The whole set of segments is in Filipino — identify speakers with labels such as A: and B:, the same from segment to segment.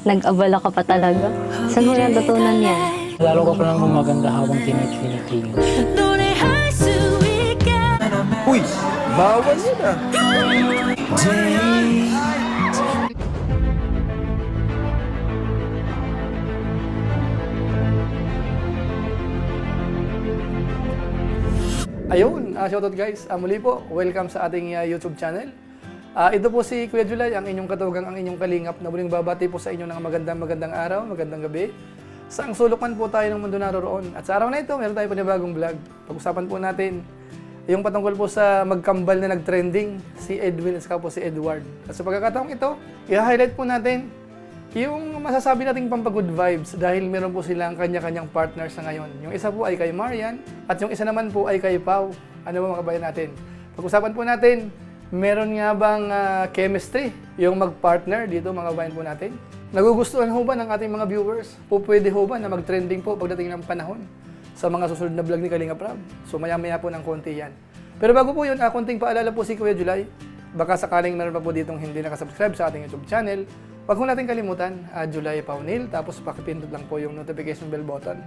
A: Nag-abala ka pa talaga. Saan mo natutunan yan?
B: Lalo ka pa lang gumaganda habang tinitinitingin.
C: Uy! Bawal yun ah!
D: Ayun, shoutout guys. Muli po, welcome sa ating YouTube channel. Ito po si Kuya Julay, ang inyong katugang, ang inyong kalingap na muling babati po sa inyo ng magandang araw, magandang gabi. Saang sulok man po tayo ng mundo naroroon. At sa araw na ito, meron tayo panibagong vlog. Pag-usapan po natin yung patungkol po sa magkambal na nag-trending, si Edwin at saka po si Edward. At sa pagkakataong ito, i-highlight po natin yung masasabi nating pampagood vibes dahil meron po silang kanya-kanyang partners na ngayon. Yung isa po ay kay Marian at yung isa naman po ay kay Pau. Ano ba mga kabayan natin? Pag-usapan po natin, meron nga bang chemistry yung mag-partner dito mga kabayan po natin? Nagugustuhan ho ba ng ating mga viewers? Po pwede ho ba na mag-trending po pagdating ng panahon sa mga susunod na vlog ni Kalinga Prab? So maya-maya po ng konti yan. Pero bago po yun, konting paalala po si Kuya Julay. Baka sakaling meron pa po ditong hindi nakasubscribe sa ating YouTube channel, huwag mo natin kalimutan, Julay Paunil, tapos pakipindot lang po yung notification bell button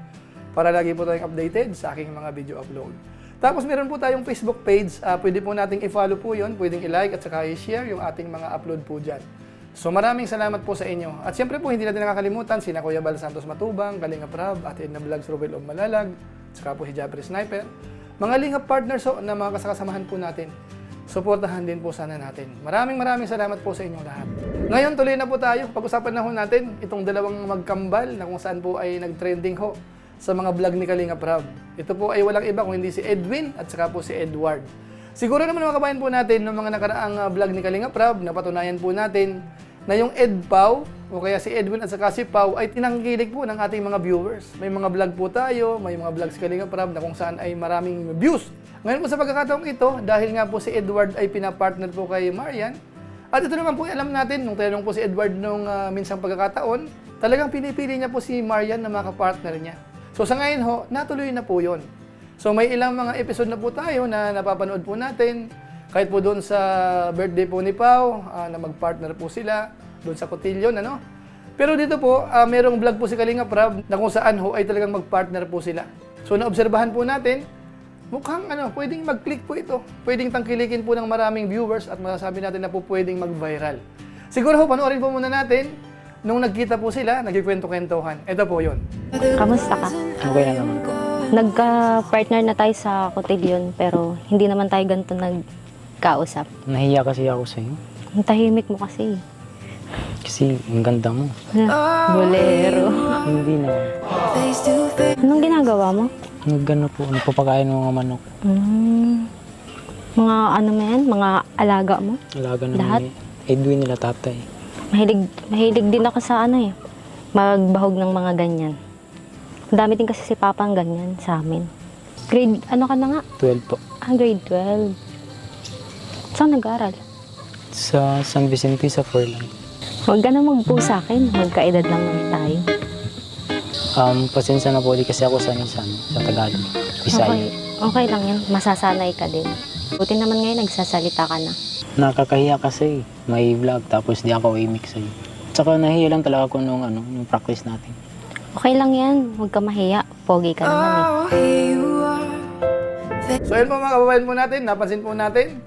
D: para lagi po tayong updated sa aking mga video upload. Tapos meron po tayong Facebook page, pwede po nating i-follow po yun, pwedeng i-like at saka i-share yung ating mga upload po dyan. So maraming salamat po sa inyo. At siyempre po hindi natin nakakalimutan sina Kuya Bal Santos Matubang, Kalinga Prab, at Edna Vlogs Robel of Malalag, at saka po si Jabri Sniper. Mga lingap partners na mga kasakasamahan po natin. Suportahan din po sana natin. Maraming salamat po sa inyong lahat. Ngayon tuloy na po tayo. Pag-usapan na ho natin itong dalawang magkambal na kung saan po ay nag-trending ho sa mga vlog ni Kalinga Prab. Ito po ay walang iba kung hindi si Edwin at saka po si Edward. Siguro naman mga kabayan po natin ng mga nakaraang vlog ni Kalinga Prab, napatunayan po natin na yung Ed Pau o kaya si Edwin at saka si Pau ay tinangkilik po ng ating mga viewers. May mga vlog po tayo, may mga vlog si Kalinga Prab na kung saan ay maraming views. Ngayon po sa pagkakataong ito, dahil nga po si Edward ay pinapartner po kay Marian, at ito naman po alam natin, nung tinanong po si Edward nung minsang pagkakataon, talagang pinipili niya po si Marian na makapartner niya. So sa ngayon ho, natuloy na po yon. So may ilang mga episode na po tayo na napapanood po natin, kahit po doon sa birthday po ni Pau, na magpartner po sila, doon sa Cotillion, ano? Pero dito po, merong vlog po si Kalinga Prab na kung saan ho ay talagang magpartner po sila. So naobserbahan po natin, mukhang pwedeng mag-click po ito. Pwedeng tangkilikin po ng maraming viewers at masasabi natin na po pwedeng mag-viral. Siguro ho, panoorin po muna natin nung nagkita po sila, nagkikwento-kwentuhan. Ito po yun.
A: Kamusta ka?
B: Okay na naman po.
A: Nagka-partner na tayo sa Cotillion pero hindi naman tayo ganito nagkausap.
B: Nahiya kasi ako sa'yo.
A: Ang tahimik mo kasi.
B: Kasi ang ganda mo.
A: Bolero.
B: Hindi na.
A: Anong ginagawa mo?
B: Gano po, nagpapakain ng mga manok.
A: Mga ano mo yan? Mga alaga mo?
B: Alaga ng
A: Lahat?
B: Edwin nila tatay.
A: Mahilig din ako sa magbahog ng mga ganyan. Ang dami din kasi si Papa ang ganyan sa amin. Grade, ano ka na nga?
B: 12 po.
A: Grade 12. Saan nag-aaral?
B: Sa San Vicente, sa Furlan.
A: Huwag ka na mag-po sa akin. Magkaedad lang naman tayo.
B: Pasensya na po, di kasi ako sanay sa Tagalog. Bisaya.
A: Okay lang yan. Masasanay ka din. Buti naman ngayon nagsasalita ka na.
B: Nakakahiya kasi may vlog tapos di ako i-mix sa'yo. Tsaka nahiya lang talaga ako nung yung practice natin.
A: Okay lang yan. Huwag ka mahiya. Pogi ka naman
D: So yun po mga kababayan po natin, napansin po natin,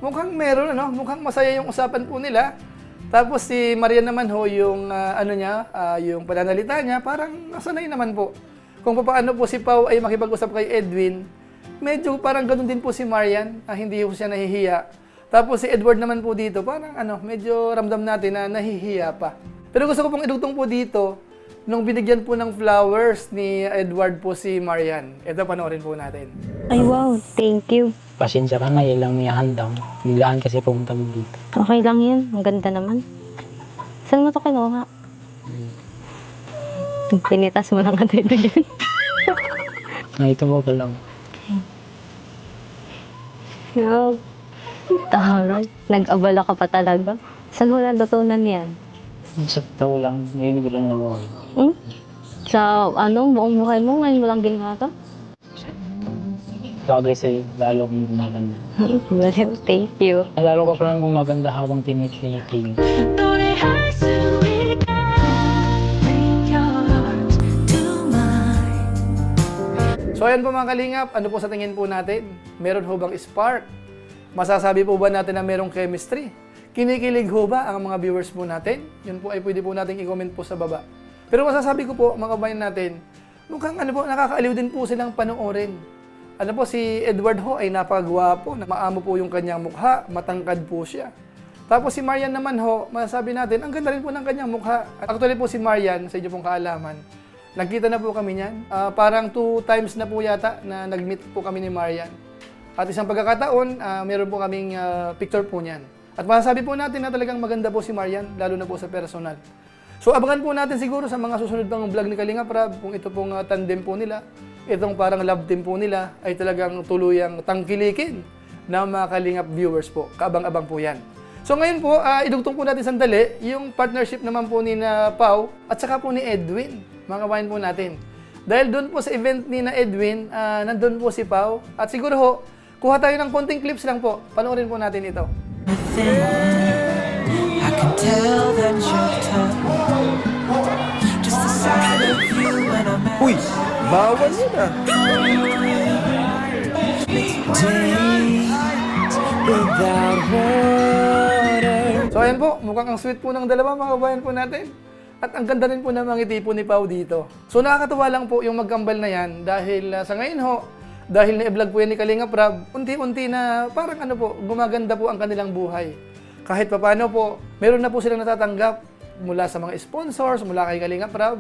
D: mukhang meron, mukhang masaya yung usapan po nila. Tapos si Marian naman ho, yung yung pananalita niya, parang nasanay naman po. Kung paano po si Pau ay makipag-usap kay Edwin, medyo parang ganun din po si Marian, hindi po siya nahihiya. Tapos si Edward naman po dito, parang medyo ramdam natin na nahihiya pa. Pero gusto ko pong idugtong po dito, nung binigyan po ng flowers ni Edward po si Marian. Ito, panoorin po natin.
A: Ay wow, thank you.
B: Pasensya ka na, ilang may handa mo. Biglaan kasi pumunta mo dito.
A: Okay lang yan. Ang ganda naman. Saan mo ito kinuha? Pinitas mo lang natin ito dyan.
B: Ito mo ka lang.
A: Yo, taray. Nag-abala ka pa talaga. Saan mo natutunan yan?
B: Sa tao lang, ngayon ko lang naman.
A: Sa buong buhay mo, ngayon mo lang ginawa to?
B: Bagay sa'yo, lalo kong gumaganda.
A: Well, thank you.
B: Lalo ka pa lang gumaganda habang tinitinitingin.
D: So ayan po mga kalingap, ano po sa tingin po natin? Meron ho bang spark? Masasabi po ba natin na merong chemistry? Kinikilig ho ba ang mga viewers po natin? Yun po ay pwede po natin i-comment po sa baba. Pero masasabi ko po mga kabayan natin, mukhang ano po, nakakaaliw din po silang panoorin. Ano po, si Edward ho ay napakagwapo, maamo po yung kanyang mukha, matangkad po siya. Tapos si Marian naman ho, masasabi natin, ang ganda rin po ng kanyang mukha. Actually po si Marian, sa inyo pong kaalaman, nagkita na po kami niyan. Parang 2 times na po yata na nag-meet po kami ni Marian. At isang pagkakataon, meron po kaming picture po niyan. At masasabi po natin na talagang maganda po si Marian, lalo na po sa personal. So abangan po natin siguro sa mga susunod pang vlog ni Kalinga Prab, kung ito pong tandem po nila, itong parang love team po nila, ay talagang tuluyang tangkilikin ng mga Kalingap viewers po. Kaabang-abang po yan. So ngayon po, idugtong po natin sandali yung partnership naman po ni na Pau at saka po ni Edwin. Mga kabayan po natin. Dahil doon po sa event ni na Edwin, nandun po si Pau. At siguro ho, kuha tayo ng konting clips lang po. Panoorin po natin ito.
E: I can tell that you're tough. Just the sight of you when I'm at
C: Uy, bawal yun ah.
E: day without water.
D: So ayan po, mukhang ang sweet po ng dalawa mga kabayan po natin. At ang ganda rin po ng mga ngiti po ni Pau dito. So nakakatuwa lang po yung magkambal na yan dahil sa ngayon ho, dahil na-vlog po yan ni Kalinga Prab, unti-unti na parang ano po, gumaganda po ang kanilang buhay. Kahit papaano po, meron na po silang natatanggap mula sa mga sponsors, mula kay Kalinga Prab,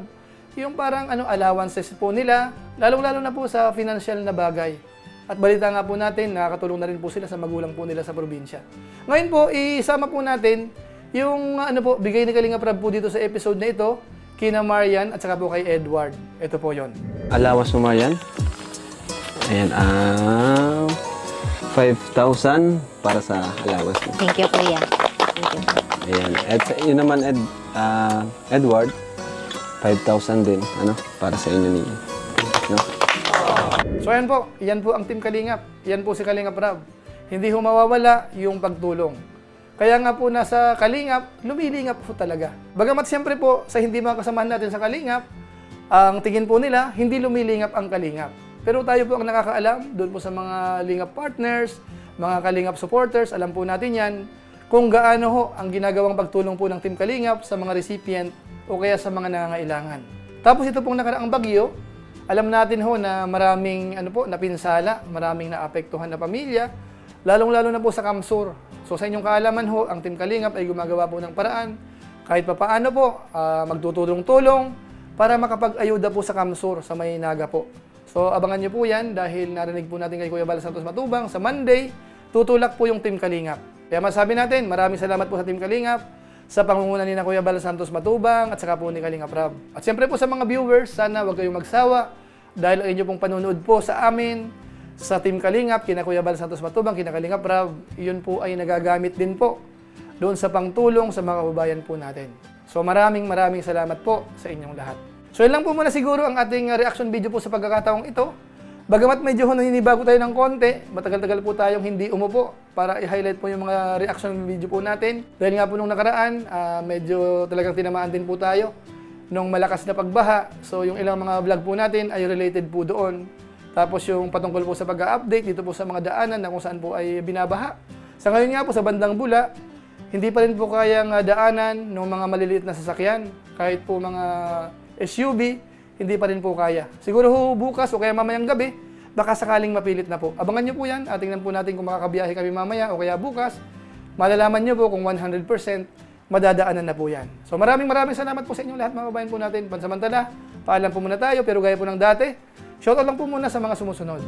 D: yung parang allowances po nila, lalong-lalo na po sa financial na bagay. At balita nga po natin, nakakatulong na rin po sila sa magulang po nila sa probinsya. Ngayon po, isama po natin yung bigay ni Kalinga Prab po dito sa episode na ito, kina Marian at saka po kay Edward. Ito po yon.
F: Alawas mo yan? Ayan, 5,000 para sa alawas mo.
A: Thank you, Kuya. Thank you.
F: Ayan. At yun naman, Edward, 5,000 din, para sa inyo ni, no?
D: So ayan po, yan po ang Team Kalingap. Yan po si Kalingap Rab. Hindi ho mawawala yung pagtulong. Kaya nga po nasa Kalingap, lumilingap po talaga. Bagamat siyempre po sa hindi mga kasamahan natin sa Kalingap, ang tingin po nila, hindi lumilingap ang Kalingap. Pero tayo po ang nakakaalam, doon po sa mga Lingap partners, mga Kalingap supporters, alam po natin yan, kung gaano ho ang ginagawang pagtulong po ng Team Kalingap sa mga recipient o kaya sa mga nangangailangan. Tapos ito pong nakaraang bagyo, alam natin ho na maraming napinsala, maraming naapektuhan na pamilya, lalong-lalo na po sa Kamsur. So sa inyong kaalaman ho, ang Team Kalingap ay gumagawa po ng paraan, kahit papaano po, magtutulong-tulong para makapag-ayuda po sa Kamsur, sa may Naga po. So abangan nyo po yan dahil narinig po natin kay Kuya Bal Santos Matubang, sa Monday, tutulak po yung Team Kalingap. Kaya masabi natin, maraming salamat po sa Team Kalingap, sa pangunguna ni na Kuya Bal Santos Matubang at saka po ni Kalingap Rab. At siyempre po sa mga viewers, sana huwag kayong magsawa dahil ang inyong pong panunood po sa amin, sa Team Kalingap, kina Kuya Bal Santos Matubang, kina Kalingap Rab, yun po ay nagagamit din po doon sa pangtulong sa mga kababayan po natin. So maraming salamat po sa inyong lahat. So yun lang po muna siguro ang ating reaction video po sa pagkakataong ito. Bagamat medyo naninibago tayo ng konti, matagal-tagal po tayong hindi umupo para i-highlight po yung mga reaction video po natin. Dahil nga po nung nakaraan, medyo talagang tinamaan din po tayo nung malakas na pagbaha. So yung ilang mga vlog po natin ay related po doon. Tapos yung patungkol po sa pag-update dito po sa mga daanan na kung saan po ay binabaha. Sa ngayon nga po sa bandang Bula, hindi pa rin po kayang daanan ng mga maliliit na sasakyan. Kahit po mga SUV, hindi pa rin po kaya. Siguro bukas o kaya mamayang gabi, baka sakaling mapilit na po. Abangan nyo po yan. Tingnan po natin kung makakabiyahe kami mamaya o kaya bukas. Malalaman nyo po kung 100% madadaanan na po yan. So maraming salamat po sa inyong lahat mga kabayan po natin. Pansamantala, paalam po muna tayo pero gaya po ng dati, shoutout lang po muna sa mga sumusunod.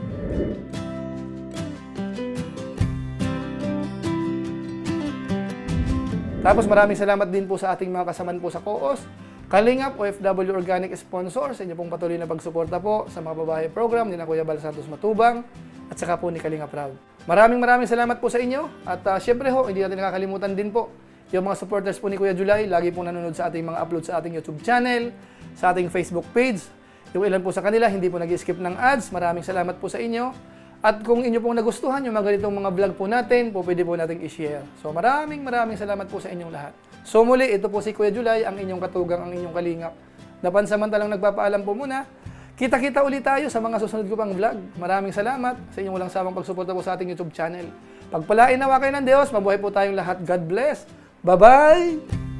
D: Tapos maraming salamat din po sa ating mga kasaman po sa COOS, Kalingap, OFW Organic Sponsor, sa inyo pong patuloy na pagsuporta po sa mga babae program ni na Kuya Bal Santos Matubang at saka po ni Kalingap Rab. Maraming salamat po sa inyo at syempre ho, hindi natin nakakalimutan din po yung mga supporters po ni Kuya July, lagi pong nanonood sa ating mga upload sa ating YouTube channel, sa ating Facebook page. Yung ilan po sa kanila, hindi po nag-skip ng ads. Maraming salamat po sa inyo. At kung inyo pong nagustuhan yung mga ganitong mga vlog po natin, pwede po nating i-share. So maraming salamat po sa inyong lahat. So muli, ito po si Kuya July, ang inyong katugang, ang inyong kalingap. Napansamantalang nagpapaalam po muna. Kita-kita ulit tayo sa mga susunod ko pang vlog. Maraming salamat sa inyong walang sawang pagsuporta po sa ating YouTube channel. Pagpalain nawa kayo ng Diyos, mabuhay po tayong lahat. God bless. Bye-bye!